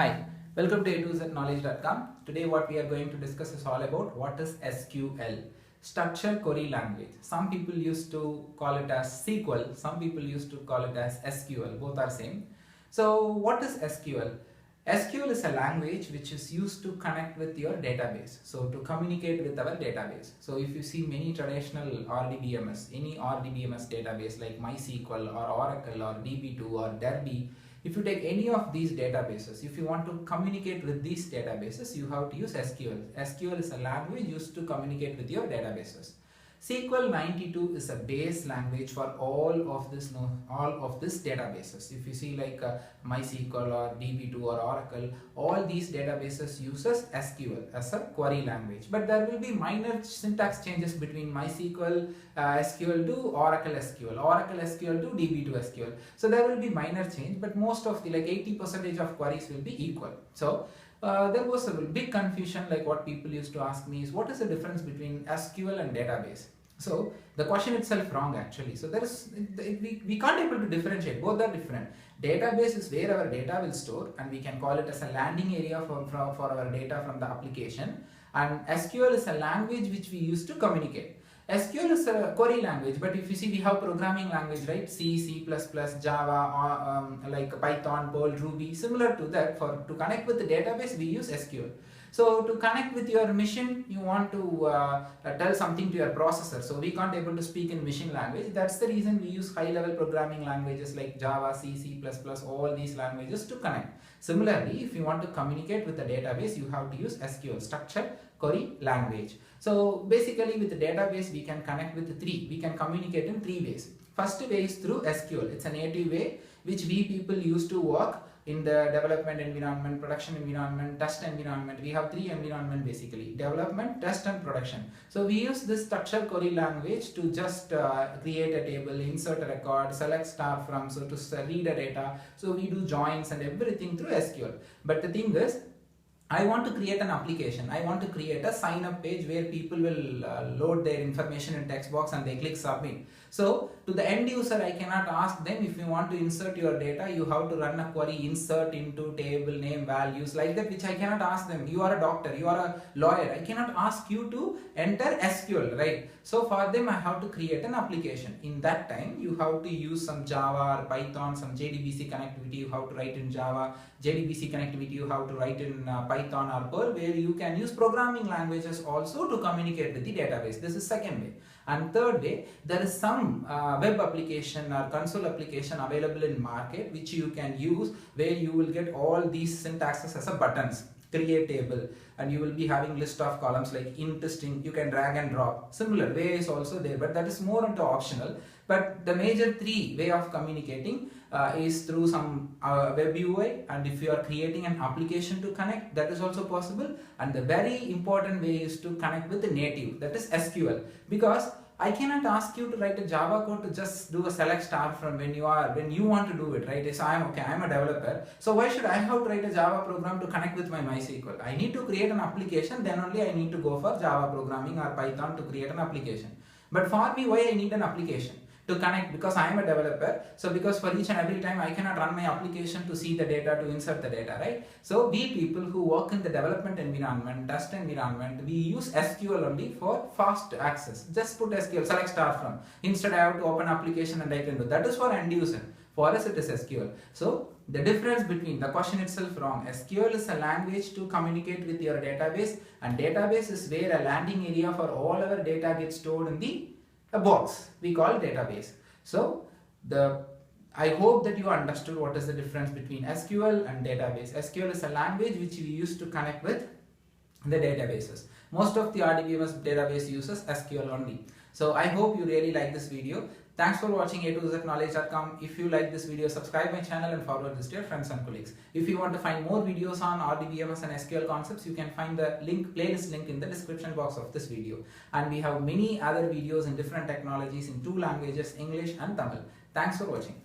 Hi, welcome to a2znowledge.com. Today what we are going to discuss is all about what is SQL, Structured Query Language. Some people used to call it as SQL, some people used to call it as SQL, both are same. So what is SQL? SQL is a language which is used to connect with your database, so to communicate with our database. So if you see many traditional RDBMS, any RDBMS database like MySQL or Oracle or DB2 or Derby, if you take any of these databases, if you want to communicate with these databases, you have to use SQL. SQL is a language used to communicate with your databases. SQL 92 is a base language for all of this databases. If you see like MySQL or DB2 or Oracle, all these databases uses SQL as a query language. But there will be minor syntax changes between MySQL SQL to Oracle SQL, Oracle SQL to DB2 SQL. So there will be minor change, but most of the 80% of queries will be equal. So there was a big confusion, like what people used to ask me is what is the difference between SQL and database. So the question itself wrong actually. So there is we can't able to differentiate, both are different. Database is where our data will store, and we can call it as a landing area for our data from the application, and SQL is a language which we use to communicate. SQL is a query language, but if you see, we have programming language, right? C, C++, Java, like Python, Perl, Ruby. Similar to that, to connect with the database, we use SQL. So to connect with your machine, you want to tell something to your processor. So we can't able to speak in machine language. That's the reason we use high-level programming languages like Java, C, C++, all these languages to connect. Similarly, if you want to communicate with the database, you have to use SQL, Structured Query Language. So basically with the database, we can connect with we can communicate in three ways. First way is through SQL. It's a native way which we people used to work in the development environment, production environment, test environment. We have three environments basically: development, test and production. So we use this structured query language to just create a table, insert a record, select star from, so to read a data. So we do joins and everything through SQL. But the thing is, I want to create an application. I want to create a sign up page where people will load their information in text box and they click submit. So to the end user, I cannot ask them, if you want to insert your data, you have to run a query, insert into table name values like that, which I cannot ask them. You are a doctor, you are a lawyer. I cannot ask you to enter SQL, right? So for them, I have to create an application. In that time, you have to use some Java or Python, some JDBC connectivity, you have to write in Java, JDBC connectivity, you have to write in Python or Perl, where you can use programming languages also to communicate with the database. This is second way. And third way, there is some web application or console application available in market which you can use, where you will get all these syntaxes as a buttons. Create table, and you will be having list of columns like int, string. You can drag and drop. Similar way is also there, but that is more into optional. But the major three way of communicating is through some web UI, and if you are creating an application to connect, that is also possible. And the very important way is to connect with the native, that is SQL, because I cannot ask you to write a Java code to just do a select star from when you want to do it, right? So I'm a developer. So why should I have to write a Java program to connect with my MySQL? I need to create an application, then only I need to go for Java programming or Python to create an application. But for me, why I need an application? To connect, because I am a developer. So because for each and every time I cannot run my application to see the data, to insert the data, right? So we people who work in the development environment, test environment, we use SQL only for fast access. Just put SQL, select star from. Instead I have to open application and I can do. That is for end user. For us it is SQL. So the difference between, the question itself wrong. SQL is a language to communicate with your database, and database is where a landing area for all our data gets stored in a box we call database. So I hope that you understood what is the difference between SQL and database. SQL is a language which we use to connect with the databases. Most of the RDBMS database uses SQL only. So I hope you really like this video. Thanks for watching a2znowledge.com. If you like this video, subscribe my channel and forward this to your friends and colleagues. If you want to find more videos on RDBMS and SQL concepts, you can find the playlist link in the description box of this video. And we have many other videos in different technologies in two languages, English and Tamil. Thanks for watching.